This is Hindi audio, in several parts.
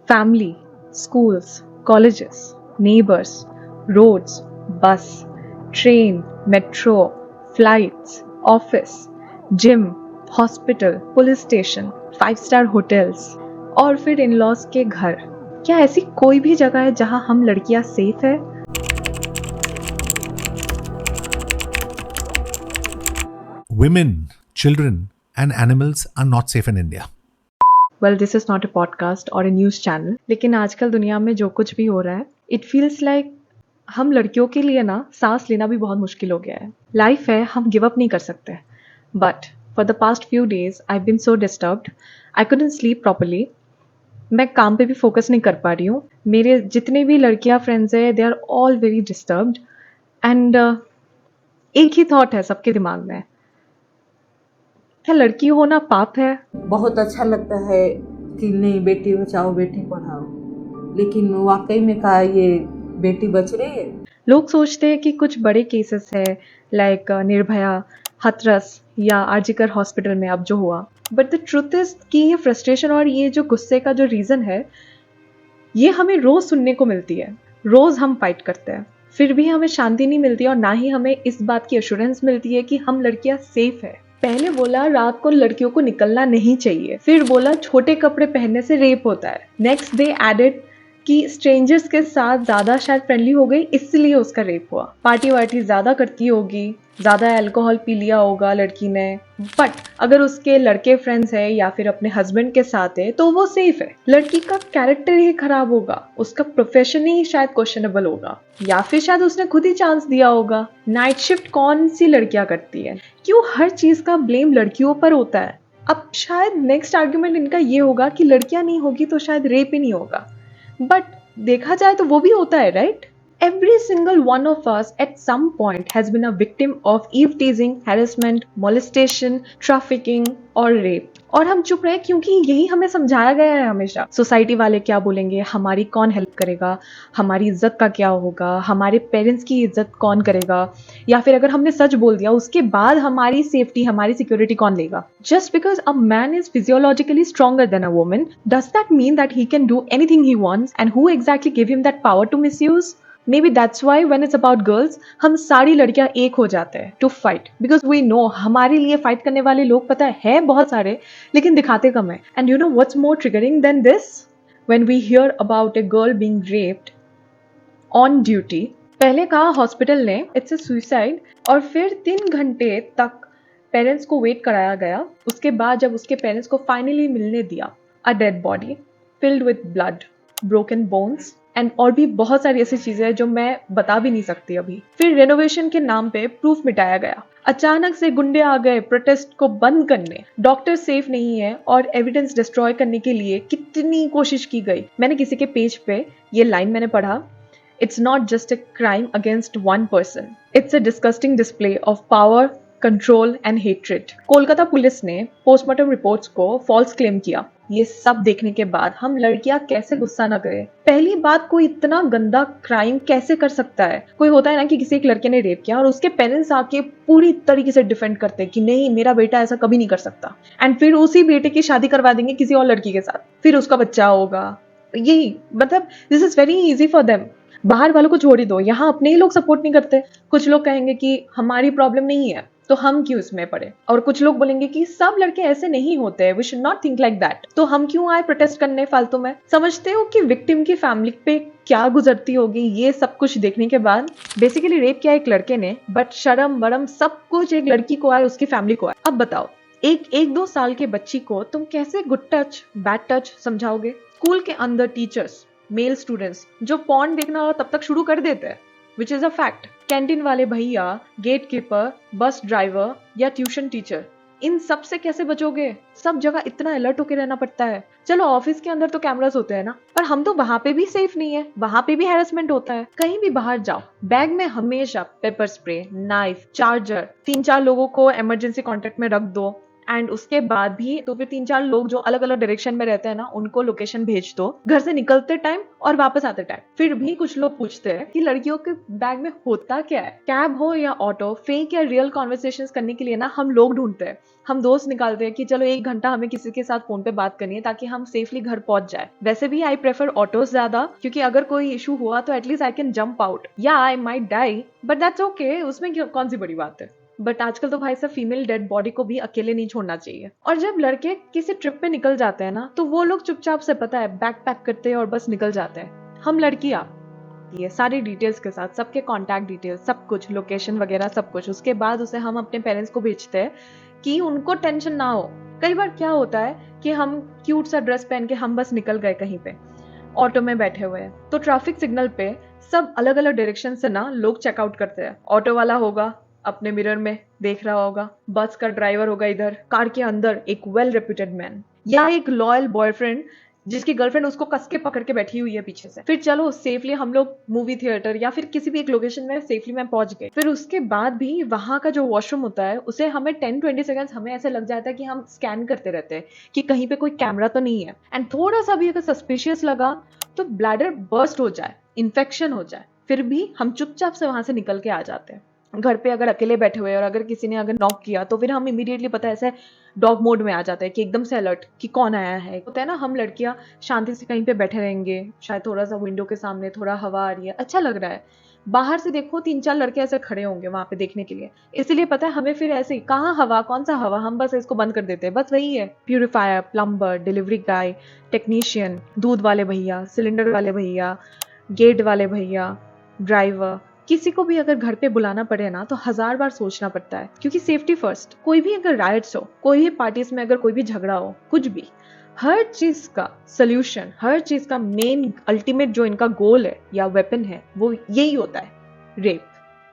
family, schools, colleges, neighbors, roads, bus, train, metro, flights, office, gym, hospital, police station, 5 star hotels और फिर इन-लॉज के घर। क्या ऐसी कोई भी जगह है जहां हम लड़कियां सेफ है? Women, children, and animals are not safe in India. Well, this is not a podcast or a news channel, लेकिन आजकल दुनिया में जो कुछ भी हो रहा है, it feels like हम लड़कियों के लिए ना सांस लेना भी बहुत मुश्किल हो गया है। लाइफ है, हम गिव अप नहीं कर सकते। But for the past few days I been so disturbed, I couldn't sleep properly. मैं काम पे भी फोकस नहीं कर पा रही हूँ। मेरे जितने भी लड़कियां फ्रेंड्स है, they are all very disturbed and एक ही थॉट है सबके दिमाग में, क्या लड़की होना पाप है? बहुत अच्छा लगता है कि नहीं बेटी बचाओ बेटी पढ़ाओ, लेकिन वाकई में कहा ये बेटी बच रही है। लोग सोचते हैं कि कुछ बड़े केसेस है लाइक निर्भया, हथरस या आरजीकर हॉस्पिटल में अब जो हुआ, बट द ट्रुथ इज कि ये फ्रस्ट्रेशन और ये जो गुस्से का जो रीजन है, ये हमें रोज सुनने को मिलती है। रोज हम फाइट करते हैं, फिर भी हमें शांति नहीं मिलती और ना ही हमें इस बात की एश्योरेंस मिलती है कि हम लड़कियां सेफ है। पहले बोला रात को लड़कियों को निकलना नहीं चाहिए, फिर बोला छोटे कपड़े पहनने से रेप होता है। नेक्स्ट डे एडेड कि स्ट्रेंजर्स के साथ ज्यादा शायद फ्रेंडली हो गई इसलिए उसका रेप हुआ। पार्टी वार्टी ज्यादा करती होगी, ज्यादा अल्कोहल पी लिया होगा लड़की ने, बट अगर उसके लड़के फ्रेंड्स है या फिर अपने हस्बैंड के साथ है तो वो सेफ है। लड़की का कैरेक्टर ही खराब होगा, उसका प्रोफेशन ही शायद क्वेश्चनेबल होगा, या फिर शायद उसने खुद ही चांस दिया होगा। नाइट शिफ्ट कौन सी लड़कियां करती है? क्यों हर चीज का ब्लेम लड़कियों पर होता है? अब शायद नेक्स्ट आर्ग्यूमेंट इनका ये होगा कि लड़कियां नहीं होगी तो शायद रेप ही नहीं होगा, बट देखा जाए तो वो भी होता है, right? Every single one of us at some point has been a victim of eve teasing, harassment, molestation, trafficking और rape। और हम चुप रहे क्योंकि यही हमें समझाया गया है हमेशा। सोसाइटी वाले क्या बोलेंगे, हमारी कौन हेल्प करेगा, हमारी इज्जत का क्या होगा, हमारे पेरेंट्स की इज्जत कौन करेगा, या फिर अगर हमने सच बोल दिया उसके बाद हमारी सेफ्टी, हमारी सिक्योरिटी कौन लेगा? Just because a man is physiologically stronger than a woman, does that mean that he can do anything he wants? And who exactly gave him that power to misuse? Maybe that's why when it's about girls, हम सारी लड़कियां एक हो जाते हैं to fight, because we know हमारे लिए फाइट करने वाले लोग पता है बहुत सारे, लेकिन दिखाते कम है। And you know what's more triggering than this? When we hear about a girl being raped on duty, पहले कहा हॉस्पिटल ने इट्स अ सुसाइड, और फिर 3 घंटे तक पेरेंट्स को वेट कराया गया। उसके बाद जब उसके पेरेंट्स को फाइनली मिलने दिया, a dead body filled with blood, broken bones and और भी बहुत सारी ऐसी चीजें हैं जो मैं बता भी नहीं सकती अभी। फिर रेनोवेशन के नाम पे प्रूफ मिटाया गया। अचानक से गुंडे आ गए प्रोटेस्ट को बंद करने। डॉक्टर सेफ नहीं है और एविडेंस डिस्ट्रॉय करने के लिए कितनी कोशिश की गई। मैंने किसी के पेज पे ये लाइन मैंने पढ़ा, it's not just a crime against one person, it's a disgusting display of power, control and hatred. Kolkata police ने पोस्टमार्टम रिपोर्ट्स को फॉल्स क्लेम किया। ये सब देखने के बाद हम लड़कियां कैसे गुस्सा न करें? पहली बात, कोई इतना गंदा क्राइम कैसे कर सकता है? कोई होता है ना कि किसी एक लड़के ने रेप किया और उसके पेरेंट्स आके पूरी तरीके से डिफेंड करते हैं कि नहीं मेरा बेटा ऐसा कभी नहीं कर सकता, एंड फिर उसी बेटे की शादी करवा देंगे किसी और लड़की के साथ, फिर उसका बच्चा होगा। यही मतलब this is very easy for them. बाहर वालों को छोड़ ही दो, यहाँ अपने ही लोग सपोर्ट नहीं करते। कुछ लोग कहेंगे कि हमारी प्रॉब्लम नहीं है तो हम क्यों इसमें पड़े, और कुछ लोग बोलेंगे कि सब लड़के ऐसे नहीं होते, we should not think like that, तो हम क्यों आए प्रोटेस्ट करने फालतू में? समझते हो कि विक्टिम की फैमिली पे क्या गुजरती होगी ये सब कुछ देखने के बाद? बेसिकली रेप किया एक लड़के ने, बट शर्म बरम सब कुछ एक लड़की को आए, उसकी फैमिली को आए। अब बताओ, एक 2 साल के बच्ची को तुम कैसे गुड टच बैड टच समझाओगे? स्कूल के अंदर टीचर्स, मेल स्टूडेंट्स जो पॉर्न देखना तब तक शुरू कर देते हैं, which is a fact. Canteen वाले भैया, गेट कीपर, बस ड्राइवर या ट्यूशन टीचर, इन सब से कैसे बचोगे? सब जगह इतना अलर्ट होकर रहना पड़ता है। चलो ऑफिस के अंदर तो कैमरास होते हैं ना, पर हम तो वहां पे भी सेफ नहीं है, वहां पे भी हैरेसमेंट होता है। कहीं भी बाहर जाओ, बैग में हमेशा पेपर स्प्रे, नाइफ, चार्जर, 3-4 लोगों को इमरजेंसी कॉन्टेक्ट में रख दो, एंड उसके बाद भी तो फिर 3-4 लोग जो अलग अलग डायरेक्शन में रहते हैं ना, उनको लोकेशन भेज दो घर से निकलते टाइम और वापस आते टाइम। फिर भी कुछ लोग पूछते हैं कि लड़कियों के बैग में होता क्या है। कैब हो या ऑटो, फेक या रियल कॉन्वर्सेशंस करने के लिए ना हम लोग ढूंढते हैं, हम दोस्त निकालते हैं कि चलो 1 घंटा हमें किसी के साथ फोन पे बात करनी है ताकि हम सेफली घर पहुंच जाए। वैसे भी आई प्रेफर ऑटोज ज्यादा, क्योंकि अगर कोई इशू हुआ तो at least I can jump out, या I might die but that's okay, उसमें कौन सी बड़ी बात है। बट आजकल तो भाई साहब फीमेल डेड बॉडी को भी अकेले नहीं छोड़ना चाहिए। और जब लड़के किसी ट्रिप पे निकल जाते हैं ना, तो वो लोग चुपचाप से पता है बैग पैक करते हैं और बस निकल जाते हैं। हम लड़कियां ये सारी डिटेल्स के साथ, सबके कॉन्टैक्ट डिटेल्स, सब कुछ, लोकेशन वगैरह सब कुछ, उसके बाद उसे हम अपने पेरेंट्स को भेजते हैं कि उनको टेंशन ना हो। कई बार क्या होता है कि हम क्यूट सा ड्रेस पहन के हम बस निकल गए कहीं पे, ऑटो में बैठे हुए हैं, तो ट्रैफिक सिग्नल पे सब अलग अलग डायरेक्शन से ना लोग चेकआउट करते हैं। ऑटो वाला होगा अपने मिरर में देख रहा होगा, बस का ड्राइवर होगा इधर, कार के अंदर एक वेल रेप्यूटेड मैन या एक लॉयल बॉयफ्रेंड जिसकी गर्लफ्रेंड उसको कस के पकड़ के बैठी हुई है पीछे से। फिर चलो सेफली हम लोग मूवी थिएटर या फिर किसी भी एक लोकेशन में सेफली में पहुंच गए। फिर उसके बाद भी वहां का जो वॉशरूम होता है उसे हमें 10-20 सेकंड्स हमें ऐसे लग जाता है कि हम स्कैन करते रहते हैं कि कहीं पे कोई कैमरा तो नहीं है। एंड थोड़ा सा भी अगर सस्पिशियस लगा तो ब्लैडर बर्स्ट हो जाए, इन्फेक्शन हो जाए, फिर भी हम चुपचाप से वहां से निकल के आ जाते हैं। घर पे अगर अकेले बैठे हुए और अगर किसी ने अगर नॉक किया तो फिर हम इमीडिएटली पता है ऐसे डॉग मोड में आ जाते हैं कि एकदम से अलर्ट कि कौन आया है। होता है ना, हम लड़कियां शांति से कहीं पे बैठे रहेंगे, शायद थोड़ा सा विंडो के सामने थोड़ा हवा आ रही है, अच्छा लग रहा है, बाहर से देखो 3-4 लड़के ऐसे खड़े होंगे वहां पे देखने के लिए, इसलिए पता है हमें फिर ऐसे कहाँ हवा, कौन सा हवा, हम बस इसको बंद कर देते हैं। बस वही है, प्यूरिफायर, प्लम्बर, डिलीवरी गाय, टेक्नीशियन, दूध वाले भैया, सिलेंडर वाले भैया, गेट वाले भैया, ड्राइवर, किसी को भी अगर घर पे बुलाना पड़े ना तो 1000 बार सोचना पड़ता है, क्योंकि सेफ्टी फर्स्ट। कोई भी अगर राइट्स हो, कोई भी पार्टीज में अगर कोई भी झगड़ा हो, कुछ भी, हर चीज का सोल्यूशन, हर चीज का मेन अल्टीमेट जो इनका गोल है या वेपन है वो यही होता है, रेप।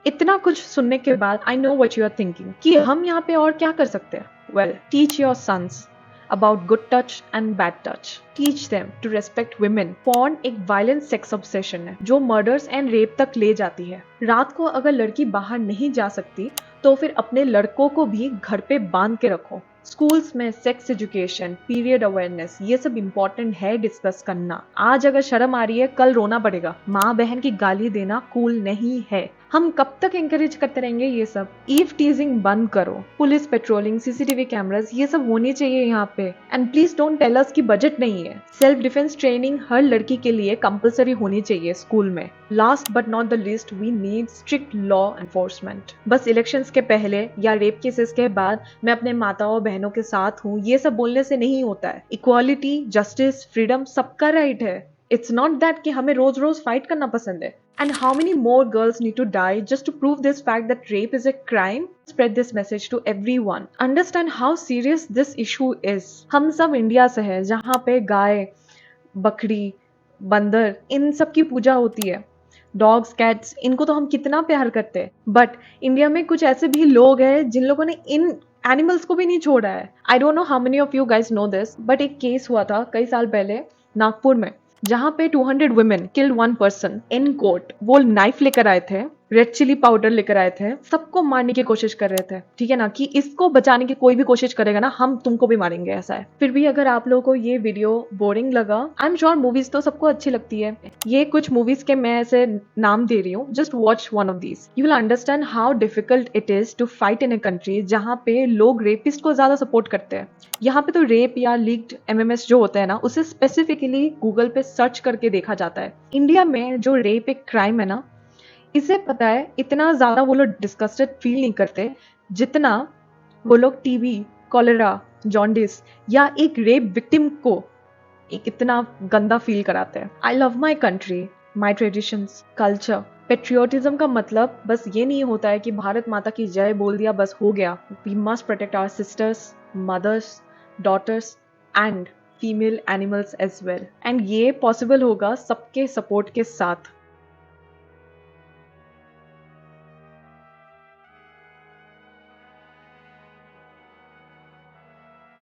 इतना कुछ सुनने के बाद I know what you are thinking कि हम यहाँ पे और क्या कर सकते हैं। Well, teach your sons about good touch and bad touch. Teach them to respect women. Porn एक violent sex obsession है जो murders and rape तक ले जाती है। रात को अगर लड़की बाहर नहीं जा सकती तो फिर अपने लड़कों को भी घर पे बांध के रखो। स्कूल्स में सेक्स एजुकेशन, पीरियड अवेयरनेस, ये सब इम्पोर्टेंट है डिस्कस करना। आज अगर शर्म आ रही है, कल रोना पड़ेगा। माँ बहन की गाली देना कूल नहीं है। हम कब तक एंकरेज करते रहेंगे ये सब? ईव टीजिंग बंद करो। पुलिस पेट्रोलिंग, सीसीटीवी कैमरास, ये सब होनी चाहिए यहाँ पे। And please don't tell us कि बजट नहीं है। सेल्फ डिफेंस ट्रेनिंग हर लड़की के लिए कंपलसरी होनी चाहिए स्कूल में। Last but not the least, we need strict law enforcement. बस इलेक्शंस के पहले या रेप केसेस के बाद मैं अपने माताओं बहनों के साथ हूँ, ये सब बोलने से नहीं होता है। इक्वालिटी, जस्टिस, फ्रीडम सबका राइट है। It's not that कि हमें रोज रोज फाइट करना पसंद है। And how many more girls need to die just to prove this fact that rape is a crime? Spread this message to everyone. Understand how serious this issue is. हम सब इंडिया से है जहाँ पे गाय, बकरी, बंदर, इन सब की पूजा होती है। डॉग्स, कैट्स, इनको तो हम कितना प्यार करते हैं। बट इंडिया में कुछ ऐसे भी लोग हैं जिन लोगों ने इन एनिमल्स को भी नहीं छोड़ा है। I don't know how many of you guys know this, but एक केस हुआ था कई साल पहले नागपुर में, जहां पे 200 women killed 1 person in court. वो नाइफ लेकर आए थे, रेड चिली पाउडर लेकर आए थे, सबको मारने की कोशिश कर रहे थे। ठीक है ना, कि इसको बचाने की कोई भी कोशिश करेगा ना, हम तुमको भी मारेंगे, ऐसा है। फिर भी अगर आप लोगों को ये वीडियो बोरिंग लगा, आई एम श्योर मूवीज तो सबको अच्छी लगती है, ये कुछ मूवीज के मैं ऐसे नाम दे रही हूँ, just watch one of these, you will understand how difficult it is to fight in a country जहाँ पे लोग रेपिस्ट को ज्यादा सपोर्ट करते हैं। यहाँ पे तो रेप या लीक्ड MMS जो होता है ना, उसे स्पेसिफिकली गूगल पे सर्च करके देखा जाता है। इंडिया में जो रेप एक क्राइम है ना, इसे पता है इतना ज्यादा वो लोग डिस्कस्टेड फील नहीं करते जितना वो लोग टीबी, कॉलेरा, जॉन्डिस या एक रेप विक्टिम को एक इतना गंदा फील कराते हैं। I love my country, my traditions, culture. Patriotism का मतलब बस ये नहीं होता है कि भारत माता की जय बोल दिया बस हो गया। We must protect our sisters, mothers, daughters and female animals as well. And ये पॉसिबल होगा सबके सपोर्ट के साथ।